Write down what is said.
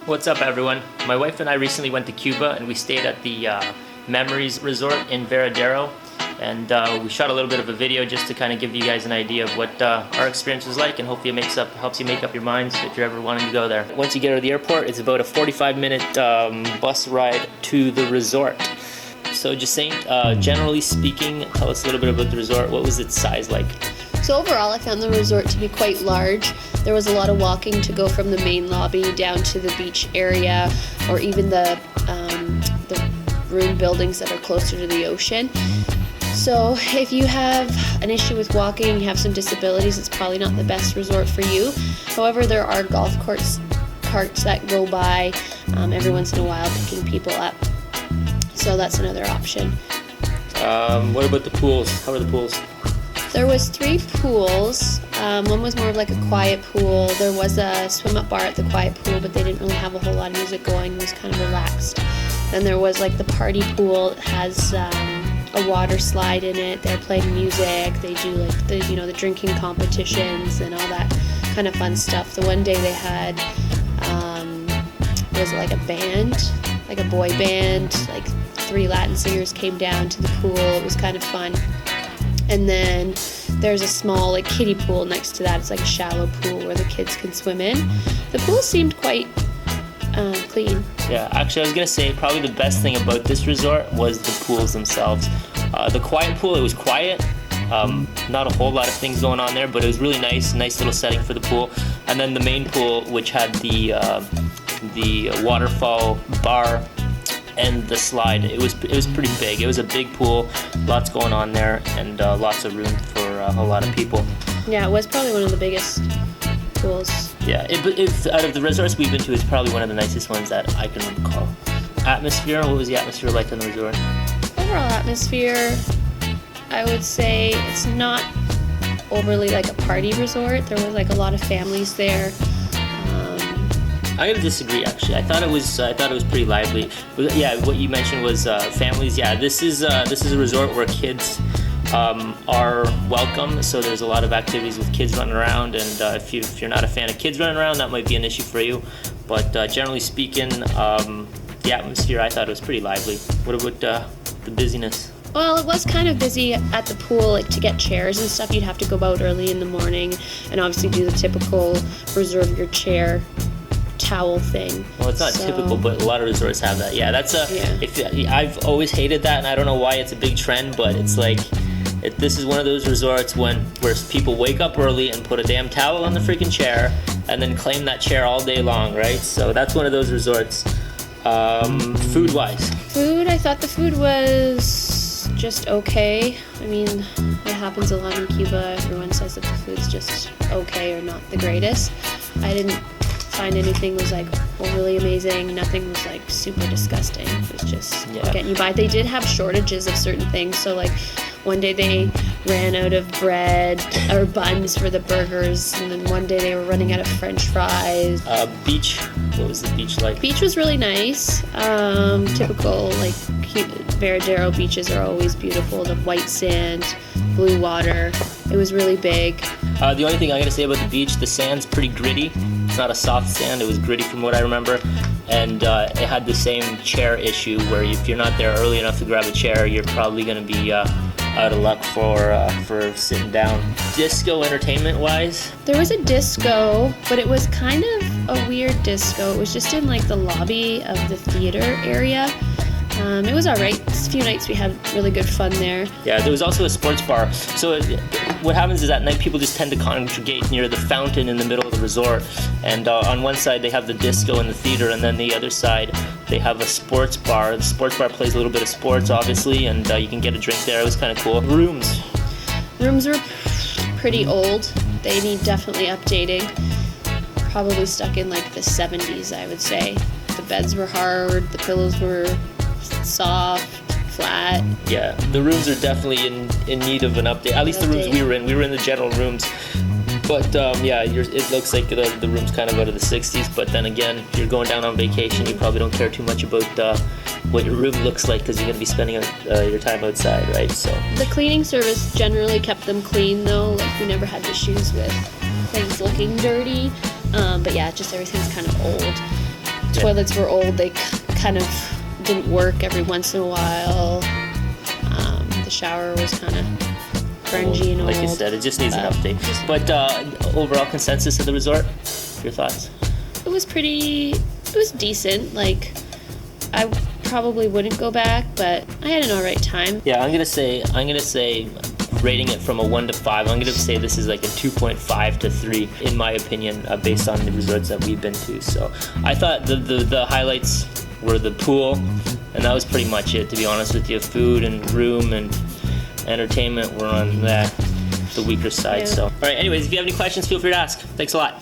What's up, everyone? My wife and I recently went to Cuba and we stayed at the Memories Resort in Varadaro, and we shot a little bit of a video just to kind of give you guys an idea of what our experience was like, and hopefully it helps you make up your minds if you're ever wanting to go there. Once you get out of the airport, it's about a 45-minute bus ride to the resort. So just saying, generally speaking, tell us a little bit about the resort. What was its size like? So overall, I found the resort to be quite large. There was a lot of walking to go from the main lobby down to the beach area, or even the room buildings that are closer to the ocean. So if you have an issue with walking, you have some disabilities, it's probably not the best resort for you. However, there are golf carts that go by every once in a while, picking people up. So that's another option. What about the pools? How are the pools? There was 3 pools. One was more of like a quiet pool. There was a swim-up bar at the quiet pool, but they didn't really have a whole lot of music going. It was kind of relaxed. Then there was like the party pool. It has a water slide in it. They're playing music. They do like the drinking competitions and all that kind of fun stuff. The one day they had was like a band, like a boy band. Like 3 Latin singers came down to the pool. It was kind of fun. And then there's a small like kiddie pool next to that. It's like a shallow pool where the kids can swim in. The pool seemed quite clean. Yeah, actually I was gonna say probably the best thing about this resort was the pools themselves. The quiet pool, it was quiet. Not a whole lot of things going on there, but it was really nice little setting for the pool. And then the main pool, which had the waterfall bar and the slide, it was pretty big. It was a big pool, lots going on there, and lots of room for a lot of people. Yeah, it was probably one of the biggest pools. Yeah, if out of the resorts we've been to, it's probably one of the nicest ones that I can recall. Atmosphere, what was the atmosphere like in the resort? Overall atmosphere, I would say it's not overly like a party resort. There was like a lot of families there. I gotta disagree. Actually, I thought it was pretty lively. But yeah, what you mentioned was families. Yeah, this is a resort where kids are welcome. So there's a lot of activities with kids running around, and if you're not a fan of kids running around, that might be an issue for you. But generally speaking, the atmosphere I thought was pretty lively. What about the busyness? Well, it was kind of busy at the pool. Like to get chairs and stuff, you'd have to go out early in the morning, and obviously do the typical reserve your chair towel thing. Well, it's not typical, but a lot of resorts have that. Yeah, that's I've always hated that, and I don't know why it's a big trend, but it's like this is one of those resorts where people wake up early and put a damn towel on the freaking chair and then claim that chair all day long, right? So that's one of those resorts. Food-wise. Food, I thought the food was just okay. I mean, it happens a lot in Cuba. Everyone says that the food's just okay or not the greatest. I didn't find anything was like overly amazing. Nothing was like super disgusting. It was just getting you by. They did have shortages of certain things. So like one day they ran out of bread or buns for the burgers, and then one day they were running out of French fries. Beach. What was the beach like? Beach was really nice. Typical like Varadaro beaches are always beautiful. The white sand, blue water. It was really big. The only thing I gotta say about the beach, the sand's pretty gritty. It's not a soft sand, it was gritty from what I remember. And it had the same chair issue where if you're not there early enough to grab a chair, you're probably gonna be out of luck for sitting down. Disco entertainment wise? There was a disco, but it was kind of a weird disco. It was just in like the lobby of the theater area. It was alright. A few nights we had really good fun there. Yeah, there was also a sports bar. So what happens is at night people just tend to congregate near the fountain in the middle of the resort. And on one side they have the disco and the theater, and then the other side they have a sports bar. The sports bar plays a little bit of sports, obviously, and you can get a drink there. It was kind of cool. Rooms were pretty old. They need definitely updating. Probably stuck in like the 70s, I would say. The beds were hard. The pillows were soft, flat. Yeah, the rooms are definitely in need of an update. At least the rooms we were in. We were in the general rooms. But yeah, it looks like the room's kind of out of the 60s. But then again, if you're going down on vacation, you probably don't care too much about what your room looks like because you're going to be spending your time outside, right? So the cleaning service generally kept them clean, though. Like we never had issues with things looking dirty. But yeah, just everything's kind of old. toilets were old. They kind of didn't work every once in a while. The shower was kind of grungy and old. Like you said, it just needs an update. But overall consensus of the resort, your thoughts? It was decent. Like, I probably wouldn't go back, but I had an alright time. Yeah, I'm gonna say, rating it from a 1 to 5, I'm gonna say this is like a 2.5 to 3 in my opinion, based on the resorts that we've been to. So I thought the highlights were the pool, and that was pretty much it, to be honest with you. Food and room and entertainment were on the weaker side. Yeah. So all right, anyways, if you have any questions, feel free to ask. Thanks a lot.